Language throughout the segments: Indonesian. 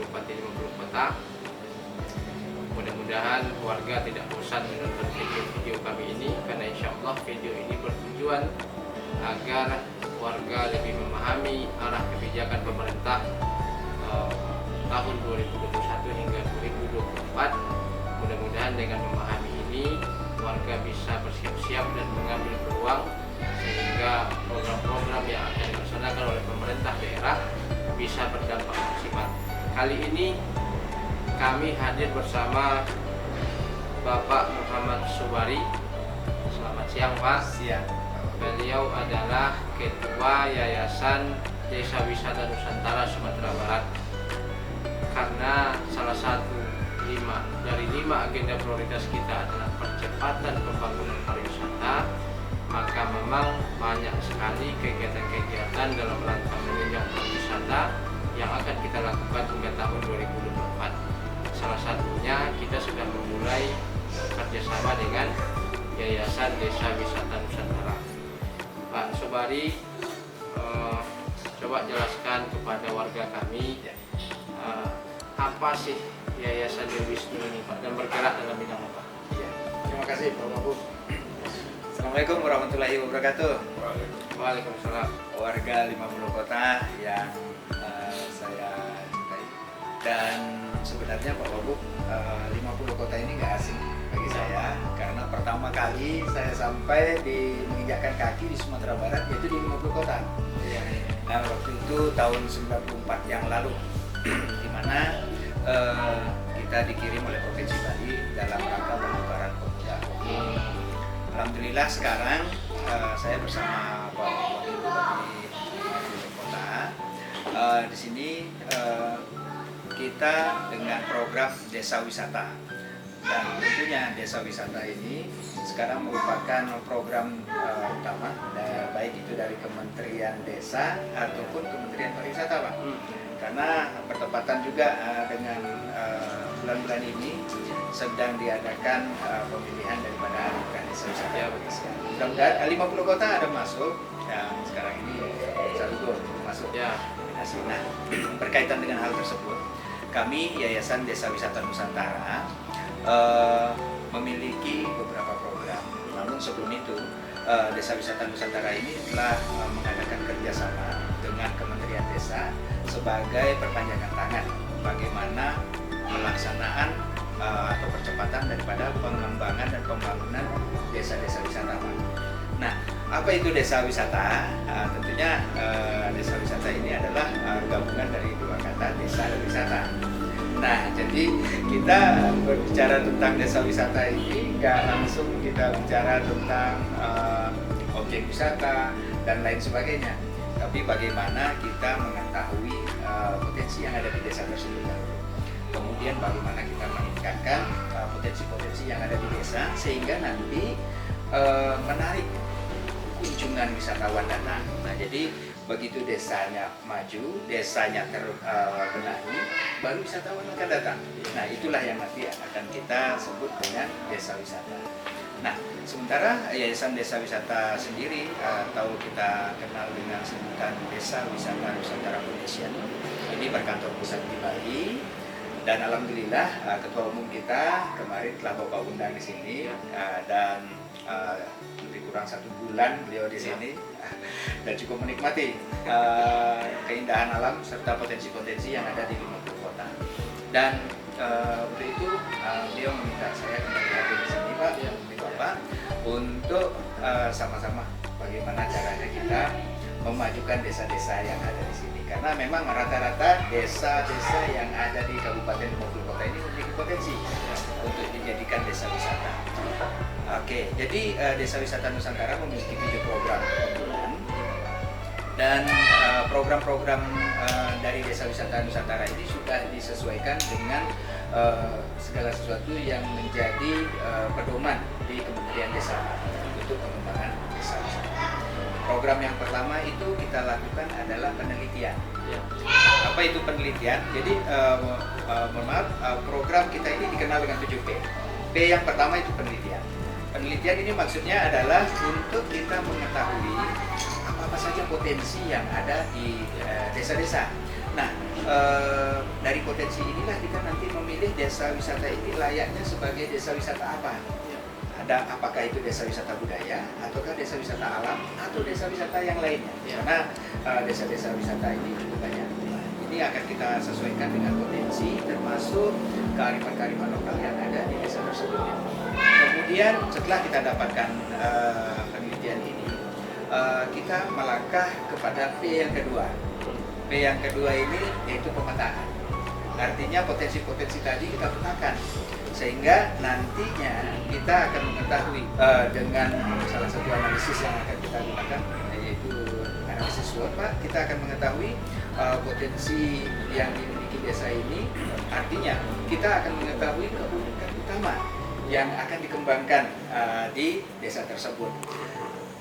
Kabupaten 50 Kota. Mudah-mudahan warga tidak bosan menonton video-video kami ini, karena insya Allah video ini bertujuan agar warga lebih memahami arah kebijakan pemerintah tahun 2021 hingga 2024. Mudah-mudahan dengan memahami ini warga bisa bersiap-siap dan mengambil peluang sehingga program-program yang akan dilaksanakan oleh pemerintah daerah bisa berdampak maksimal. Kali ini kami hadir bersama Bapak Muhammad Subari. Selamat siang, Pak. Siang. Beliau adalah Ketua Yayasan Desa Wisata Nusantara Sumatera Barat. Karena salah satu dari lima agenda prioritas kita adalah percepatan pembangunan pariwisata, maka memang banyak sekali kegiatan-kegiatan dalam rangka menunjang pariwisata yang akan kita lakukan hingga tahun 2024. Salah satunya kita sudah memulai kerjasama dengan Yayasan Desa Wisata Nusantara. Pak Sobari, coba jelaskan kepada warga kami apa sih Yayasan Dewi Wisnu ini, Pak, dan bergerak dalam bidang apa? Ya, terima kasih Pak Babu. Assalamualaikum warahmatullahi wabarakatuh. Waalaikumsalam. Warga 50 Kota yang saya cintai. Dan sebenarnya Pak Babu, 50 Kota ini nggak asing bagi saya, karena pertama kali saya sampai menginjakkan kaki di Sumatera Barat, yaitu di 50 Kota. Nah, waktu itu tahun 94 yang lalu, di mana kita dikirim oleh Provinsi Bali dalam rangka pembukaran pemuda. Alhamdulillah sekarang saya bersama Pak Wakil Bupati Kota di sini kita dengan program Desa Wisata, dan tentunya Desa Wisata ini sekarang merupakan program utama, baik itu dari Kementerian Desa ataupun Kementerian Pariwisata, Pak. Karena bertepatan juga dengan bulan-bulan ini sedang diadakan pemilihan daripada bukan Desa Wisata. Ya, mudah-mudahan 50 Kota ada masuk yang sekarang ini satu masuk ya. Nah, berkaitan dengan hal tersebut, kami Yayasan Desa Wisata Nusantara memiliki beberapa program. Namun sebelum itu, Desa Wisata Nusantara ini telah mengadakan kerjasama dengan Kementerian Desa sebagai perpanjangan tangan bagaimana pelaksanaan atau percepatan daripada pengembangan dan pembangunan desa-desa wisata. Nah, apa itu desa wisata? Tentunya desa wisata ini adalah gabungan dari dua kata, desa dan wisata. Nah, jadi kita berbicara tentang desa wisata ini nggak langsung kita bicara tentang objek wisata dan lain sebagainya, tapi bagaimana kita mengetahui potensi yang ada di desa tersebut, kemudian bagaimana kita meningkatkan potensi-potensi yang ada di desa sehingga nanti menarik kunjungan wisatawan datang. Nah, jadi begitu desanya maju, desanya terbenahi, baru wisatawan akan datang. Nah, itulah yang nanti akan kita sebut dengan desa wisata. Nah, sementara Yayasan Desa Wisata sendiri atau kita kenal dengan sebutan Desa Wisata Nusantara Foundation, ini berkantor pusat di Bali, dan alhamdulillah ketua umum kita kemarin telah Bapak undang di sini, dan lebih kurang 1 bulan beliau di sini dan cukup menikmati keindahan alam serta potensi-potensi yang ada di 50 Kota. Dan untuk itu beliau meminta saya kembali hadir di sini, Pak, Bapak, untuk sama-sama bagaimana caranya kita memajukan desa-desa yang ada di sini. Karena memang rata-rata desa-desa yang ada di Kabupaten 50 Kota ini memiliki potensi untuk dijadikan desa wisata. Oke, jadi Desa Wisata Nusantara memiliki 7 program unggulan, dan program-program dari Desa Wisata Nusantara ini sudah disesuaikan dengan segala sesuatu yang menjadi pedoman di Kementerian Desa untuk pengembangan desa wisata. Program yang pertama itu kita lakukan adalah penelitian. Apa itu penelitian? Jadi mohon maaf, program kita ini dikenal dengan 7P. P yang pertama itu penelitian. Penelitian ini maksudnya adalah untuk kita mengetahui apa saja potensi yang ada di desa-desa. Nah, dari potensi inilah kita nanti memilih desa wisata ini layaknya sebagai desa wisata apa. Ada apakah itu desa wisata budaya, ataukah desa wisata alam, atau desa wisata yang lainnya. Karena desa-desa wisata ini cukup banyak. Nah, ini akan kita sesuaikan dengan potensi termasuk kearifan-kearifan lokal yang ada di desa tersebut. Kemudian setelah kita dapatkan penelitian ini, kita melangkah kepada P yang kedua. P yang kedua ini yaitu pemetaan. Artinya potensi-potensi tadi kita petakan, sehingga nantinya kita akan mengetahui dengan salah satu analisis yang akan kita gunakan, yaitu analisis SWOT, Pak, kita akan mengetahui potensi yang dimiliki desa ini. Artinya kita akan mengetahui keunikan utama yang akan dikembangkan di desa tersebut.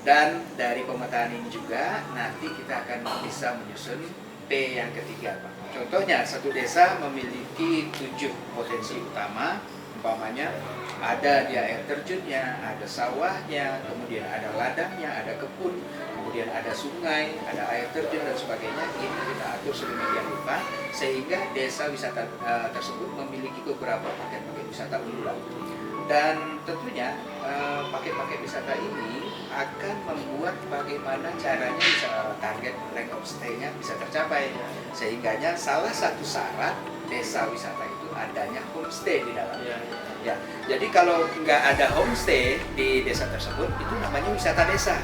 Dan dari pemetaan ini juga nanti kita akan bisa menyusun P yang ketiga, Pak. Contohnya satu desa memiliki 7 potensi utama, umpamanya ada dia air terjunnya, ada sawahnya, kemudian ada ladangnya, ada kebun, kemudian ada sungai, ada air terjun dan sebagainya. Ini kita atur sedemikian rupa sehingga desa wisata tersebut memiliki beberapa paket-paket wisata unggulan. Dan tentunya paket-paket wisata ini akan membuat bagaimana caranya bisa target length of stay-nya bisa tercapai. Sehingganya salah satu syarat desa wisata itu adanya homestay di dalamnya. Ya, jadi kalau nggak ada homestay di desa tersebut, itu namanya wisata desa.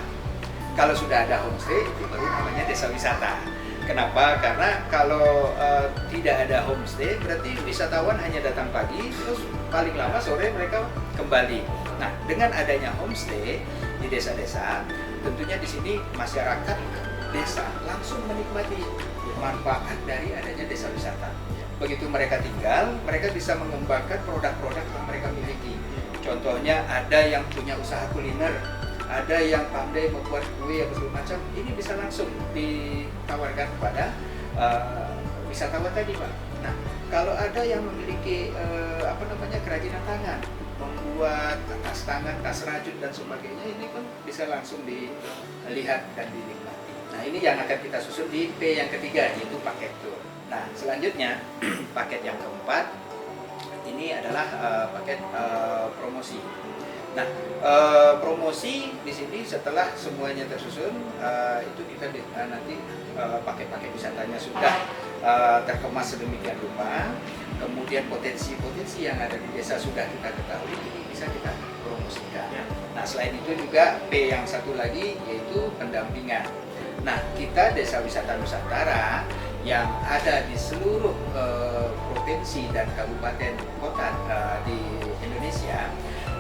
Kalau sudah ada homestay, itu baru namanya desa wisata. Kenapa? Karena kalau tidak ada homestay, berarti wisatawan hanya datang pagi, terus paling lama sore mereka kembali. Nah, dengan adanya homestay di desa-desa, tentunya di sini masyarakat desa langsung menikmati manfaat dari adanya desa wisata. Begitu mereka tinggal, mereka bisa mengembangkan produk-produk yang mereka miliki. Contohnya ada yang punya usaha kuliner, ada yang pandai membuat kue atau segala macam, ini bisa langsung ditawarkan kepada wisatawan tadi, Pak. Nah, kalau ada yang memiliki kerajinan tangan, membuat tas tangan, tas rajut dan sebagainya, ini pun bisa langsung dilihat dan dinikmati. Nah, ini yang akan kita susun di P yang ketiga, yaitu paket tour. Nah, selanjutnya paket yang keempat ini adalah paket promosi. Nah, promosi di sini setelah semuanya tersusun, itu kita nanti paket-paket wisatanya sudah terkemas sedemikian rupa, kemudian potensi-potensi yang ada di desa sudah kita ketahui, ini bisa kita promosikan. Nah, selain itu juga P yang satu lagi yaitu pendampingan. Nah, kita Desa Wisata Nusantara yang ada di seluruh provinsi dan kabupaten kota di Indonesia.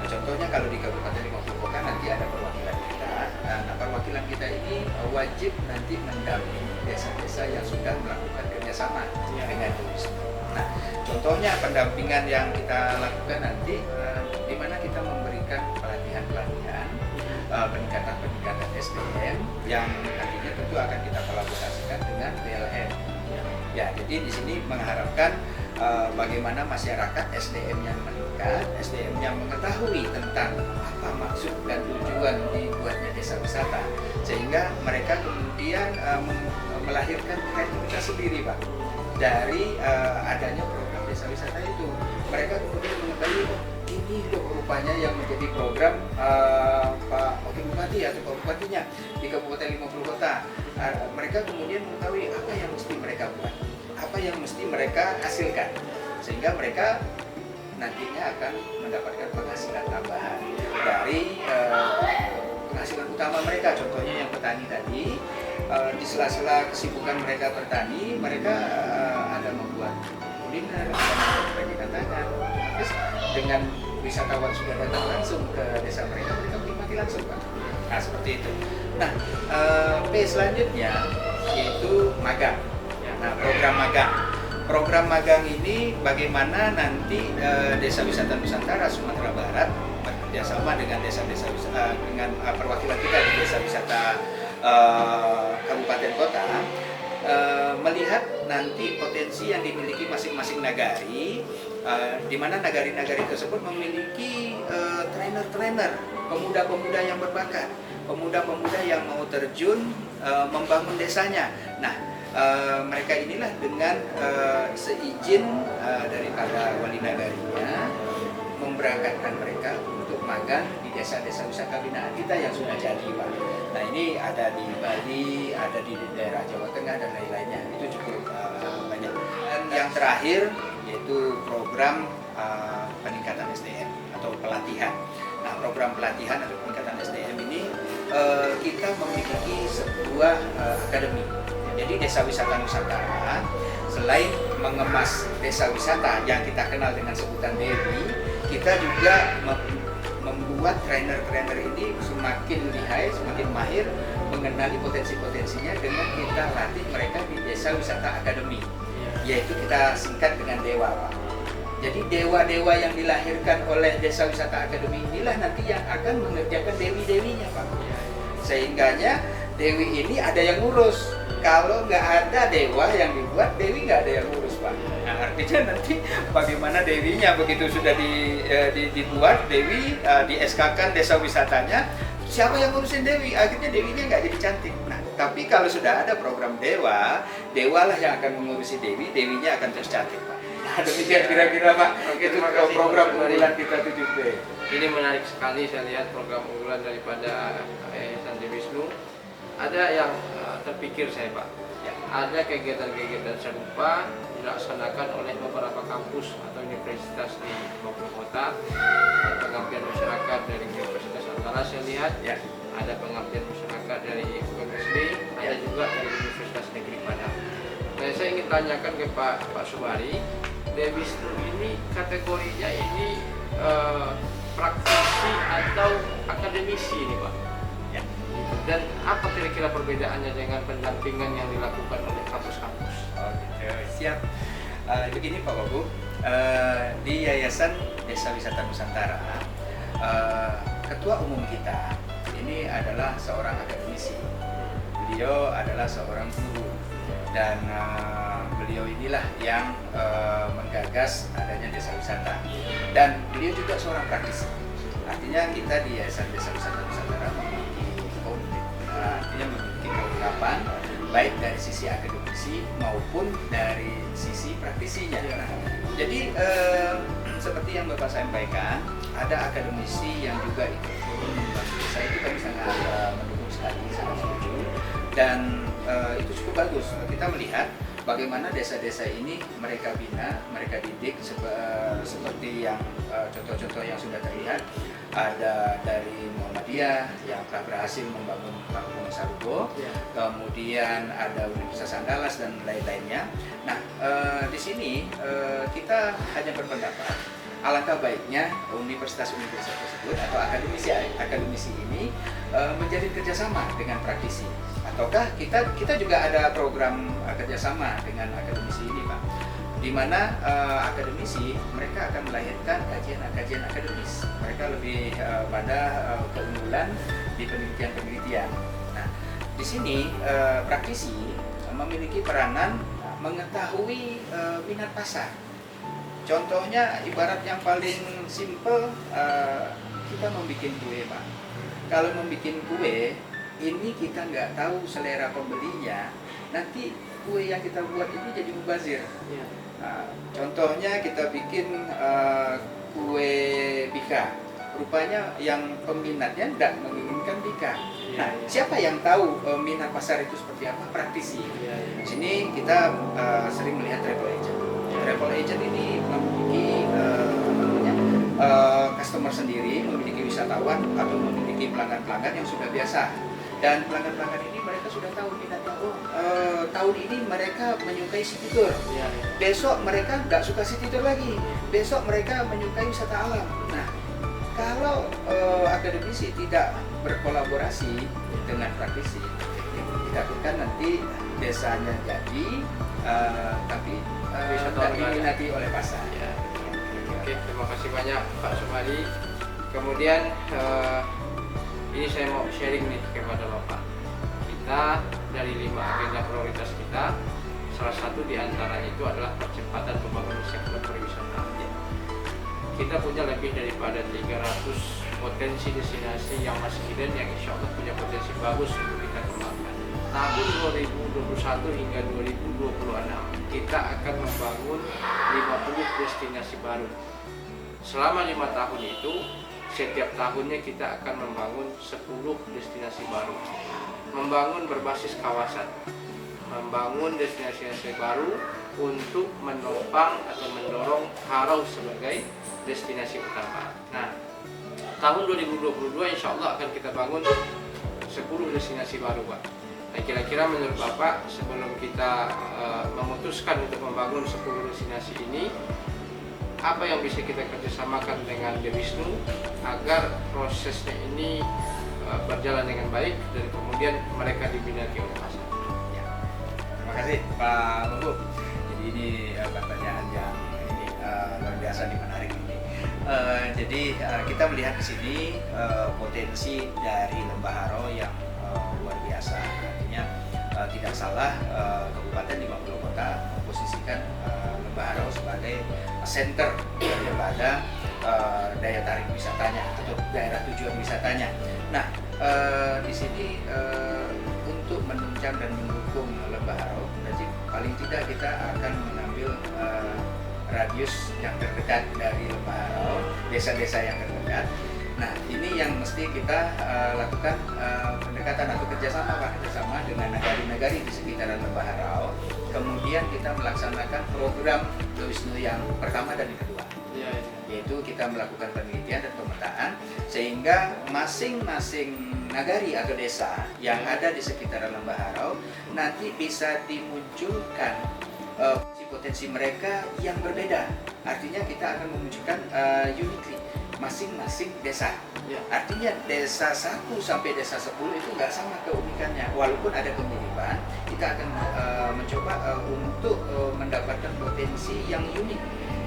Contohnya kalau di Kabupaten 50 Kota nanti ada perwakilan kita. Nah, perwakilan kita ini wajib nanti mendampingi desa-desa yang sudah melakukan kerjasama dengan turis. Nah, contohnya pendampingan yang kita lakukan nanti, di mana kita memberikan pelatihan-pelatihan, peningkatan-peningkatan SDM yang nantinya tentu akan kita kolaborasikan dengan PLN. Ya, jadi di sini mengharapkan bagaimana masyarakat SDM yang meningkat, SDM yang mengetahui tentang apa maksud dan tujuan dibuatnya desa wisata, sehingga mereka kemudian melahirkan kreativitas sendiri, Pak, dari adanya program desa wisata itu. Mereka kemudian mengetahui, oh, ini loh rupanya yang menjadi program Pak Wakil Bupati atau Pak Bupatinya di Kabupaten 50 Kota. Mereka kemudian mengetahui apa yang mesti mereka buat, apa yang mesti mereka hasilkan, sehingga mereka nantinya akan mendapatkan penghasilan tambahan dari penghasilan utama mereka. Contohnya yang petani tadi, di sela-sela kesibukan mereka bertani, mereka ada membuat kuliner, ada membuat kerajinan tangan. Terus dengan wisatawan sudah datang langsung ke desa mereka, mereka menikmati langsung, Pak. Nah, seperti itu. Nah, P selanjutnya yaitu magang. Nah, program magang. Program magang ini bagaimana nanti Desa Wisata Nusantara Sumatera Barat bekerjasama dengan desa-desa dengan perwakilan kita di desa wisata kabupaten kota, melihat nanti potensi yang dimiliki masing-masing nagari, di mana nagari-nagari tersebut memiliki trainer-trainer, pemuda-pemuda yang berbakat, pemuda-pemuda yang mau terjun membangun desanya. Nah, mereka inilah dengan seizin daripada wali nagarinya memberangkatkan mereka untuk magang di desa-desa wisata binaan kita yang sudah jadi, Pak. Nah, ini ada di Bali, ada di daerah Jawa Tengah dan lain-lainnya. Itu cukup banyak. Dan yang terakhir yaitu program peningkatan SDM atau pelatihan. Nah, program pelatihan atau peningkatan SDM ini kita memiliki sebuah akademi. Jadi Desa Wisata Nusantara selain mengemas desa wisata yang kita kenal dengan sebutan Dewi, kita juga membuat trainer-trainer ini semakin lihai, semakin mahir mengenali potensi-potensinya dengan kita latih mereka di Desa Wisata Academy, yaitu kita singkat dengan Dewa, Pak. Jadi dewa-dewa yang dilahirkan oleh Desa Wisata Academy inilah nanti yang akan mengerjakan dewi-dewinya, Pak. Sehingganya dewi ini ada yang ngurus. Kalau nggak ada dewa yang dibuat, dewi nggak ada yang ngurus, Pak. Nah, artinya nanti bagaimana dewinya begitu sudah dibuat dewi, di SK-kan desa wisatanya, siapa yang ngurusin dewi? Akhirnya dewinya nggak jadi cantik. Nah, tapi kalau sudah ada program dewa, dewalah yang akan mengurusi dewi, dewinya akan terus cantik, Pak. Nah, demikian kira-kira, Pak. Oke, Itu terima kasih, program Pak Sumari. unggulan kita 7B. Ini menarik sekali, saya lihat program unggulan daripada Yayasan Dewi Wisnu. Ada yang terpikir saya, Pak. Ya. Ada kegiatan-kegiatan serupa dilaksanakan oleh beberapa kampus atau universitas di Bogor Kota. Ada pengabdian masyarakat dari Universitas Antara, saya lihat. Ya. Ada pengabdian masyarakat dari UMSD, ada juga dari Universitas Negeri Padang. Nah, saya ingin tanyakan ke Pak Sumari, Dewi Wisnu ini kategorinya ini praktisi atau akademisi ini, Pak? Ya. Dan apa kira-kira perbedaannya dengan pendampingan yang dilakukan oleh kampus-kampus? Oh, gitu. Siap. Begini Pak Wagu, di Yayasan Desa Wisata Nusantara, ketua umum kita ini adalah seorang akademisi. Beliau adalah seorang guru dan beliau inilah yang menggagas adanya desa wisata, dan beliau juga seorang praktisi. Artinya kita di Yayasan Desa Wisata Nusantara memiliki kelengkapan baik dari sisi akademisi maupun dari sisi praktisinya. Nah, jadi seperti yang Bapak sampaikan, ada akademisi yang juga ikut membantu desa, itu kami sangat mendukung sekali, sangat setuju, dan itu cukup bagus. Kita melihat bagaimana desa-desa ini mereka bina, mereka didik seperti yang contoh-contoh yang sudah terlihat. Ada dari Muhammadiyah yang telah berhasil membangun Kampung Sarubo, kemudian ada Universitas Andalas dan lain-lainnya. Nah, di sini kita hanya berpendapat alangkah baiknya universitas-universitas tersebut atau akademisi ini menjalin kerjasama dengan praktisi. Ataukah kita juga ada program kerjasama dengan akademisi ini, Pak, di mana akademisi mereka akan melahirkan kajian-kajian akademis. Mereka lebih pada keunggulan di penelitian-penelitian. Nah, di sini praktisi memiliki peranan mengetahui minat pasar. Contohnya ibarat yang paling simple, kita membuat kue, Pak. Kalau membuat kue, ini kita nggak tahu selera pembelinya, nanti kue yang kita buat ini jadi mubazir. Nah, contohnya kita bikin kue bika, rupanya yang peminatnya tidak menginginkan bika. Nah, siapa yang tahu minat pasar itu seperti apa? Praktisi. Di sini kita sering melihat travel agent. Travel agent ini memiliki customer sendiri, memiliki wisatawan atau memiliki pelanggan-pelanggan yang sudah biasa. Dan pelanggan-pelanggan ini mereka sudah tahu minatnya. Tahun ini mereka menyukai city tour. Besok mereka nggak suka city tour lagi. Besok mereka menyukai wisata alam. Nah, kalau akademisi tidak berkolaborasi dengan praktisi, ditakutkan nanti desanya jadi, tapi tidak diminati oleh pasar. Oke, terima kasih banyak Pak Sumari. Kemudian ini saya mau sharing nih kepada Bapak. Kita dari 5 agenda prioritas kita, salah satu di antaranya itu adalah percepatan pembangunan sektor pariwisata. Kita punya lebih daripada 300 potensi destinasi yang masih hidden, yang insya Allah punya potensi bagus untuk kita kembangkan. tahun 2021 hingga 2026 kita akan membangun 50 destinasi baru. Selama 5 tahun itu, setiap tahunnya kita akan membangun 10 destinasi baru. Membangun berbasis kawasan, membangun destinasi baru untuk menopang atau mendorong Harau sebagai destinasi utama. Nah, tahun 2022 insya Allah akan kita bangun 10 destinasi baru, Pak. Nah, kira-kira menurut Bapak, sebelum kita memutuskan untuk membangun 10 destinasi ini, apa yang bisa kita kerjasamakan dengan Dewisnu agar prosesnya ini berjalan dengan baik dan kemudian mereka diminati oleh pasar? Ya. Terima kasih Pak Bambu. Jadi ini pertanyaan yang ini luar biasa nih, menarik ini. Jadi kita melihat di sini potensi dari Lembah Harau yang luar biasa. Artinya tidak salah Kabupaten 50 kota memposisikan Lembah Harau sebagai center daripada daya tarik wisatanya atau daerah tujuan wisatanya. Nah, di sini untuk menunjang dan mendukung Lembah Harau, berarti paling tidak kita akan mengambil radius yang terdekat dari Lembah Harau, desa-desa yang terdekat. Nah, ini yang mesti kita lakukan pendekatan atau kerjasama dengan nagari-nagari di sekitaran Lembah Harau. Kemudian kita melaksanakan program Dewisnu yang pertama dan yang kedua, yaitu kita melakukan penelitian dan pemetaan sehingga masing-masing nagari atau desa yang ada di sekitaran Lembah Harau nanti bisa dimunculkan potensi mereka yang berbeda. Artinya kita akan memunculkan uniquely masing-masing desa. Ya. Artinya desa 1 sampai desa 10 itu nggak sama keunikannya. Walaupun ada kemiripan, kita akan mencoba untuk mendapatkan potensi yang unik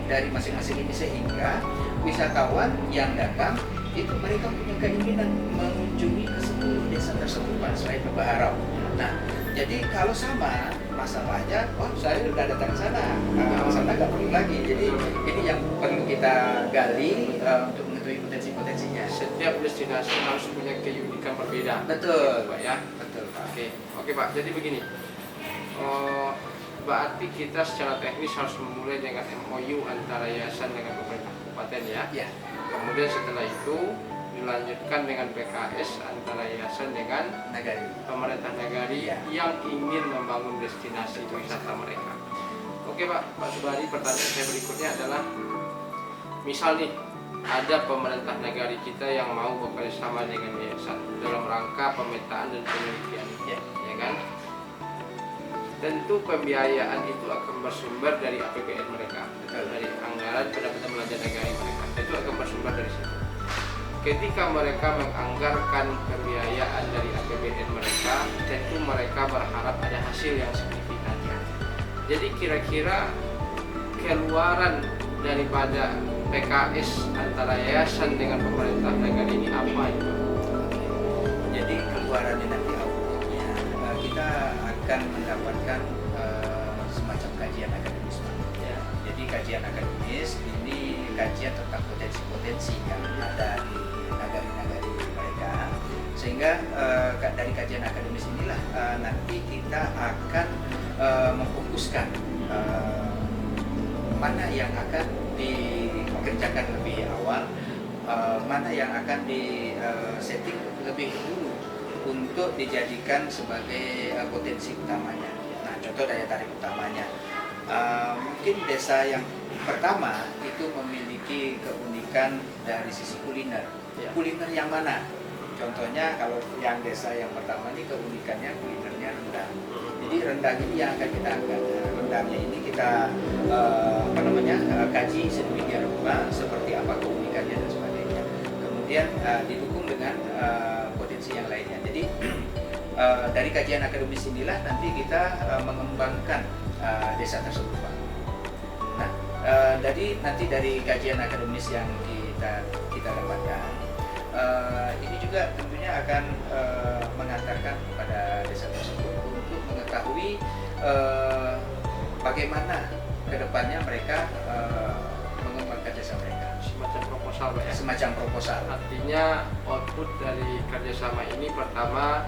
dari masing-masing ini sehingga wisatawan yang datang itu mereka punya keinginan mengunjungi ke 10 desa tersebut Pak, selain Lembah Harau. Nah, jadi kalau sama masalahnya, saya sudah datang sana, sana nggak perlu lagi. Jadi ini yang perlu kita gali untuk mengetahui potensi-potensinya. Setiap destinasi harus punya keunikan berbeda. Betul, Pak ya. Betul Pak. Oke Pak. Jadi begini, berarti kita secara teknis harus memulai dengan MOU antara yayasan dengan pemerintah kabupaten ya. Ya. Kemudian setelah itu dilanjutkan dengan PKS antara yayasan dengan pemerintah nagari yang ingin membangun destinasi wisata mereka. Oke Pak Subari, pertanyaan saya berikutnya adalah, misal nih ada pemerintah nagari kita yang mau bekerjasama dengan yayasan dalam rangka pemetaan dan penelitian, ya kan? Tentu pembiayaan itu akan bersumber dari APBN mereka, dari anggaran pendapatan belanja negara mereka. Itu akan bersumber dari situ. Ketika mereka menganggarkan pembiayaan dari APBN mereka, tentu mereka berharap ada hasil yang signifikan. Jadi kira-kira keluaran daripada PKS antara yayasan dengan pemerintah negara ini apa itu? Jadi keluarannya nanti outputnya kita akan mendapatkan semacam kajian akademis. Ya. Jadi kajian akademis ini kajian tentang potensi-potensi yang ada di nagari-nagari mereka, sehingga dari kajian akademis inilah nanti kita akan memfokuskan mana yang akan dikerjakan lebih awal, mana yang akan di-setting lebih dulu untuk dijadikan sebagai potensi utamanya. Nah, contoh daya tarik utamanya, mungkin desa yang pertama itu memiliki keunikan dari sisi kuliner. Kuliner yang mana? Contohnya kalau yang desa yang pertama ini keunikannya kulinernya rendang. Jadi rendang ini yang akan kita angkat. Rendangnya ini kita kaji sedemikian rupa seperti apa keunikannya dan sebagainya. Kemudian didukung dengan potensi yang lainnya. Jadi dari kajian akademis inilah nanti kita mengembangkan desa tersebut, Pak. Nah, nanti dari kajian akademis yang kita dapatkan, ini juga tentunya akan mengantarkan kepada desa tersebut untuk mengetahui bagaimana kedepannya mereka mengembangkan desa mereka. Semacam proposal, Pak ya? Semacam proposal. Artinya output dari kerjasama ini pertama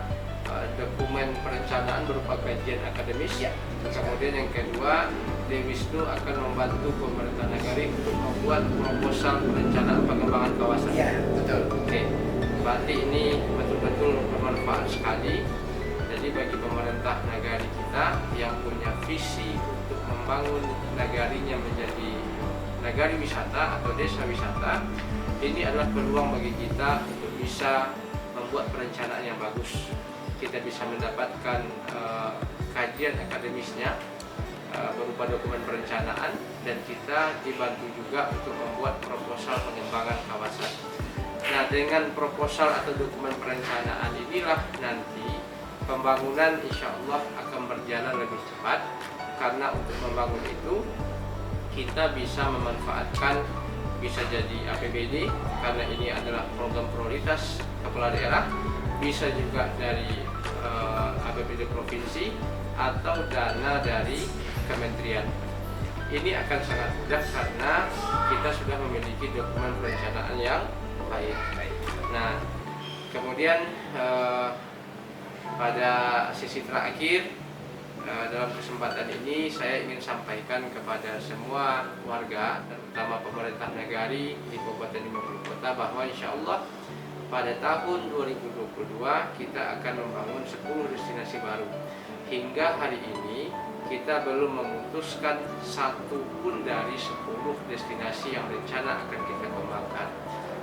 dokumen perencanaan berupa kajian akademis. Ya. Kemudian yang kedua, Dewisnu akan membantu pemerintah negara untuk membuat proposal perencanaan pengembangan kawasan. Ya, betul. Oke, berarti ini betul-betul bermanfaat sekali. Jadi bagi pemerintah negara kita yang punya visi untuk membangun negarinya menjadi nagari wisata atau desa wisata, ini adalah peluang bagi kita untuk bisa membuat perencanaan yang bagus. Kita bisa mendapatkan kajian akademisnya berupa dokumen perencanaan, dan kita dibantu juga untuk membuat proposal pengembangan kawasan. Nah, dengan proposal atau dokumen perencanaan inilah nanti pembangunan insya Allah akan berjalan lebih cepat, karena untuk membangun itu kita bisa memanfaatkan, bisa jadi APBD karena ini adalah program prioritas kepala daerah, bisa juga dari APBD provinsi atau dana dari kementerian. Ini akan sangat mudah karena kita sudah memiliki dokumen perencanaan yang baik. Nah, kemudian pada sisi terakhir dalam kesempatan ini saya ingin sampaikan kepada semua warga, terutama pemerintah negari di Kabupaten 50 Kota, bahwa insya Allah pada tahun 2022 kita akan membangun 10 destinasi baru. Hingga hari ini kita belum memutuskan satu pun dari 10 destinasi yang rencana akan kita kembangkan.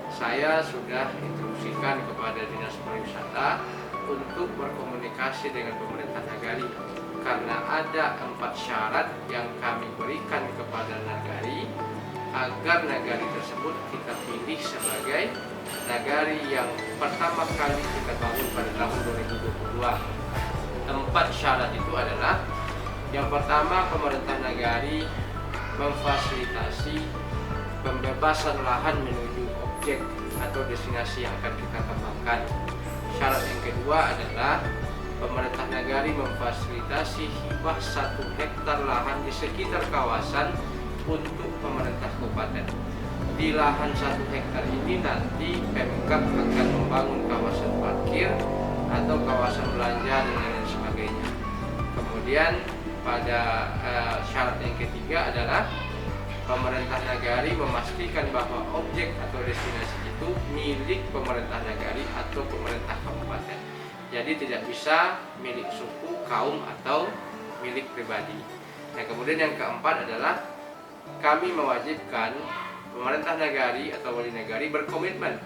Saya sudah instruksikan kepada Dinas Pariwisata untuk berkomunikasi dengan pemerintah nagari, karena ada 4 syarat yang kami berikan kepada nagari agar nagari tersebut kita pilih sebagai nagari yang pertama kali kita bangun pada tahun 2022. 4 syarat itu adalah, yang pertama, pemerintah nagari memfasilitasi pembebasan lahan menuju objek atau destinasi yang akan kita kembangkan. Syarat yang kedua adalah pemerintah nagari memfasilitasi hibah 1 hektar lahan di sekitar kawasan untuk pemerintah kabupaten. Di lahan 1 hektar ini nanti Pemkab akan membangun kawasan parkir atau kawasan belanja dan lain sebagainya. Kemudian pada syarat yang ketiga adalah pemerintah nagari memastikan bahwa objek atau destinasi itu milik pemerintah nagari atau pemerintah kabupaten. Jadi tidak bisa milik suku, kaum, atau milik pribadi. Nah, kemudian yang keempat adalah kami mewajibkan pemerintah nagari atau wali nagari berkomitmen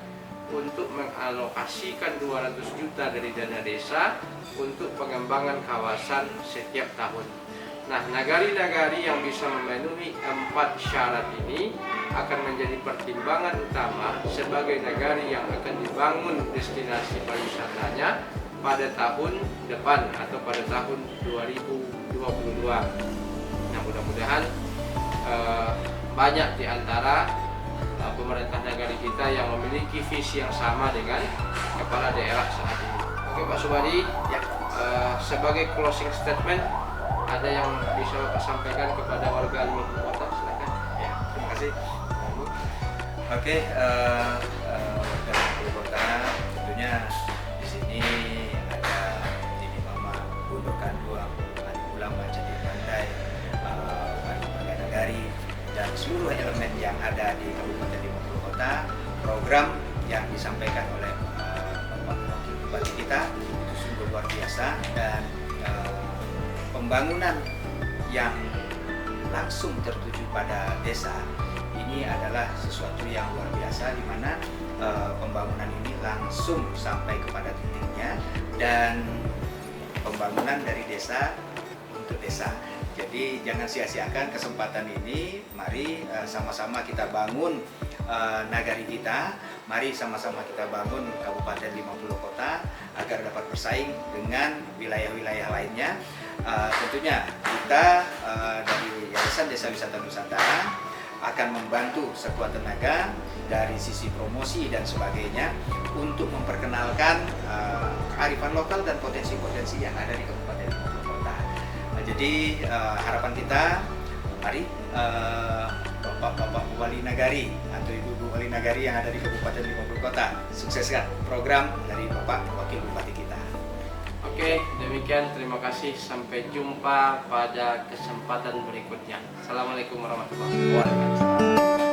untuk mengalokasikan 200 juta dari dana desa untuk pengembangan kawasan setiap tahun. Nah, nagari-nagari yang bisa memenuhi 4 syarat ini akan menjadi pertimbangan utama sebagai nagari yang akan dibangun destinasi pariwisatanya pada tahun depan atau pada tahun 2022. Nah, mudah-mudahan banyak di antara pemerintah negara kita yang memiliki visi yang sama dengan kepala daerah saat ini. Oke, Pak Subadi, ya, sebagai closing statement, ada yang bisa Bapak sampaikan kepada warga 50 Kota? Silakan. Ya, terima kasih. Oke, warga 50 Kota, tentunya di sini ada ini Mama Gundukan Dua, Ulama Jadi Pandai, warga nagari, dan seluruh elemen yang ada di Kabupaten 50 Kota. Program yang disampaikan oleh Bapak Wakil Bupati kita itu sungguh luar biasa, dan pembangunan yang langsung tertuju pada desa ini adalah sesuatu yang luar biasa, di mana pembangunan ini langsung sampai kepada titiknya, dan pembangunan dari desa untuk desa. Jadi jangan sia-siakan kesempatan ini. Mari sama-sama kita bangun nagari kita. Mari sama-sama kita bangun Kabupaten 50 Kota agar dapat bersaing dengan wilayah-wilayah lainnya. Tentunya kita dari Yayasan Desa Wisata Nusantara akan membantu sekuat tenaga dari sisi promosi dan sebagainya untuk memperkenalkan kearifan lokal dan potensi-potensi yang ada di Kabupaten 50 Kota. Jadi harapan kita, mari Bapak-Bapak Wali Nagari atau Ibu-Ibu Wali Nagari yang ada di Kabupaten 50 Kota, sukseskan program dari Bapak Wakil Bupati kita. Oke, demikian, terima kasih, sampai jumpa pada kesempatan berikutnya. Assalamualaikum warahmatullahi wabarakatuh. Waalaikumsalam.